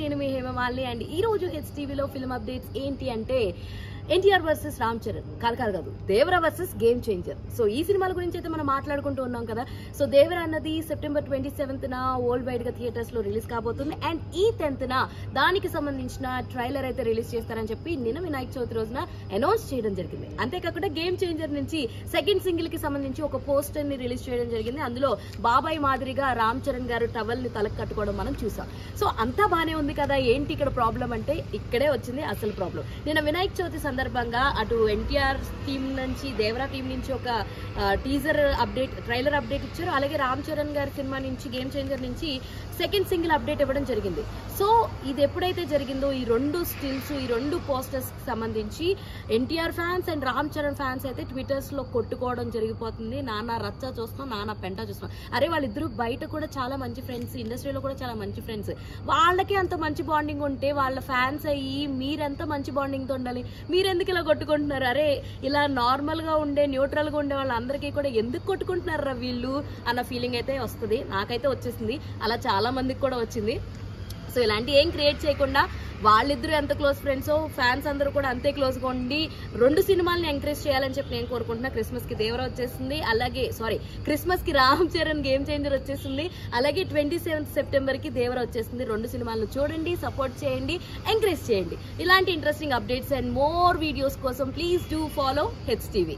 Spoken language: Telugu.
నేను మీ హేమమాలిని అండ్ ఈ రోజు హెచ్టీవీలో ఫిల్మ్ అప్డేట్స్ ఏంటి అంటే ఎన్టీఆర్ వర్సెస్ రామ్ చరణ్ కాదు Devara versus game changer. So ఈ సినిమాల గురించి అయితే మనం మాట్లాడుకుంటూ ఉన్నాం కదా. సో దేవరా అన్నది సెప్టెంబర్ 27న వరల్డ్ వైడ్ గా థియేటర్స్ లో రిలీజ్ కాబోతుంది అండ్ ఈ 10th దానికి సంబంధించిన ట్రైలర్ అయితే రిలీజ్ చేస్తారని చెప్పి నిన్న వినాయక చవితి రోజున అనౌన్స్ చేయడం జరిగింది. అంతేకాకుండా గేమ్ చేంజర్ నుంచి సెకండ్ సింగిల్ కి సంబంధించి ఒక పోస్టర్ ని రిలీజ్ చేయడం జరిగింది. అందులో బాబాయ్ మాదిరిగా రామ్ చరణ్ గారు టవల్ ని తలకు కట్టుకోవడం మనం చూసాం. సో అంతా బానే ఉంది కదా, ఏంటి ఇక్కడ ప్రాబ్లం అంటే ఇక్కడే వచ్చింది అసలు ప్రాబ్లం. నిన్న వినాయక చవితి సందర్భంగా అటు ఎన్టీఆర్ టీమ్ నుంచి దేవరా టీం నుంచి ఒక టీజర్ అప్డేట్ ట్రైలర్ అప్డేట్ ఇచ్చారు. అలాగే రామ్ చరణ్ గారి సినిమా నుంచి గేమ్ చేంజర్ నుంచి సెకండ్ సింగిల్ అప్డేట్ ఇవ్వడం జరిగింది. సో ఇది ఎప్పుడైతే జరిగిందో ఈ రెండు స్టిల్స్ ఈ రెండు పోస్టర్స్ కి సంబంధించి NTR fans and Ram Charan fans అయితే ట్విట్టర్స్ లో కొట్టుకోవడం జరిగిపోతుంది. నానా రచ్చ చూస్తున్నాం, నానా పెంట చూస్తున్నాం. అరే వాళ్ళిద్దరు బయట కూడా చాలా మంచి ఫ్రెండ్స్, ఇండస్ట్రీలో కూడా చాలా మంచి ఫ్రెండ్స్. వాళ్ళకి అంత మంచి బాండింగ్ ఉంటే వాళ్ళ ఫ్యాన్స్ అయ్యి మీరెంత మంచి బాండింగ్ తో ఉండాలి, మీరెందుకు ఇలా కొట్టుకుంటున్నారు? అరే ఇలా నార్మల్ గా ఉండే న్యూట్రల్ గా ఉండే వాళ్ళందరికీ కూడా ఎందుకు కొట్టుకుంటున్నారా వీళ్ళు అన్న ఫీలింగ్ అయితే వస్తుంది. నాకైతే వచ్చేసింది, అలా చాలా మందికి కూడా వచ్చింది. సో ఇలాంటి ఏం క్రియేట్ చేయకుండా వాళ్ళిద్దరూ ఎంత క్లోజ్ ఫ్రెండ్సో ఫ్యాన్స్ అందరూ కూడా అంతే క్లోజ్ గా ఉండి రెండు సినిమాల్ని ఎంకరేజ్ చేయాలని చెప్పి నేను కోరుకుంటున్నా. క్రిస్మస్ కి దేవరా వచ్చేస్తుంది, అలాగే క్రిస్మస్ కి రామ్ చరణ్ గేమ్ చేంజర్ వచ్చేస్తుంది, అలాగే 27th సెప్టెంబర్ కి దేవరా వచ్చేస్తుంది. రెండు సినిమాలను చూడండి, సపోర్ట్ చేయండి, ఎంకరేజ్ చేయండి. ఇలాంటి interesting updates and more videos కోసం ప్లీజ్ డూ ఫాలో హెచ్టీవీ.